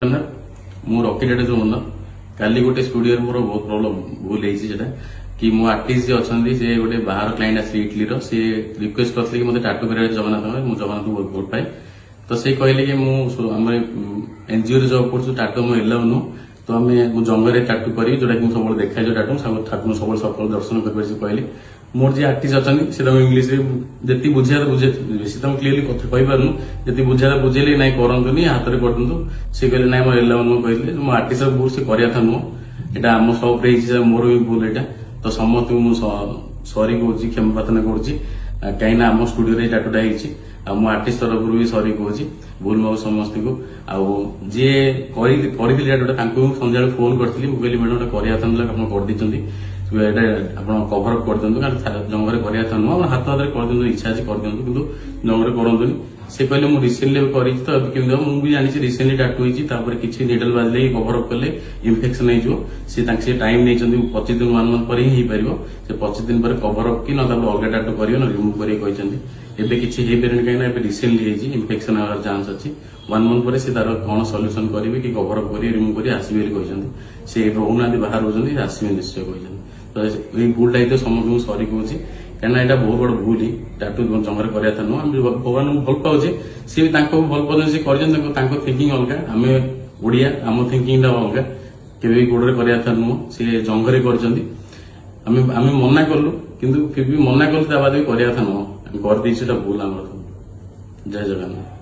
मु रॉकेट जो मन काली गोटे स्टूडियो मोर बहुत प्रॉब्लम भूल होता कि मो आर्टिस्ट अच्छा से गोटे बाहर क्लाइंट आस इटली सी रिक्वेस्ट करते कि टाटू कर जगन्नाथ मुझे जगन्नाथ बहुत भोट पाए तो से कहले कि मुझे एनजीओ जॉब कर टाटू मो एलाउ नु तो आम जंगल टाटू करी जोटा कि सब देखा टाटू ठाकुर सब सकाल दर्शन कर कहली मोर जी आर्टिस्ट अच्छा से इंग्लीश जी बुझा बुझे बेसी तुम क्लीयरली कथा कहीपारू जी बुझा बुझेली ना करतुनि हाथ में करतु सी कहले ना मोर एलाउ नु कहले मो आर्टिस्ट भूल से करा था नुह यहाँ आम सब मोर भी भूल यहाँ तो समस्त सरी कौच क्षमा प्रार्थना करुच्ची कहीं आम स्टूडियो टाटूटा मो आर्टिस्ट तरफ भी सरी कौच भूल मागु समस्त को जी करी टाटूटा संध्या फोन करी कहली मैडम करा था आप कभर अप कर दिखाँ जंगल करा था नुह हाथ हाथ कर इच्छा अच्छी कर दिखाँ कि जंगल करतुनि से कहले मुझे रिसेंटली कर मुझे जानी रिसेंटली टाटू होती किसी निडल बाजले कभर अप कले इन्फेक्शन हो टाइम नहीं 25 दिन 1 मंथ पर ही पार से 25 दिन पर कभर अप कि ना अलग टाटू कर रिमूव कर किसी कहीं रिसेंटली इन्फेक्शन होगार चान्स अच्छी 1 मंथ पर से तार कौन सल्यूशन करेंगे कि कभर अप कर रिमूव कर आसवे कहते से रोना बाहर रोचे आसवे निश्चय कहते तो ये भूलटा तो समस्त सरी कौच कहीं यहाँ बहुत बड़ भूल टाटू जंगल करा था नुह भगवान को भल पाचे सी भी भल पाते सी कर थिंकिंग अलग आम ओडिया आम थिंकिंग अलग के गोड़े करा था नुह सी जंगल कर मना कलु कि फिर भी मना कलु बाद भी करा था नुह कर भूल आम जय जगन्नाथ।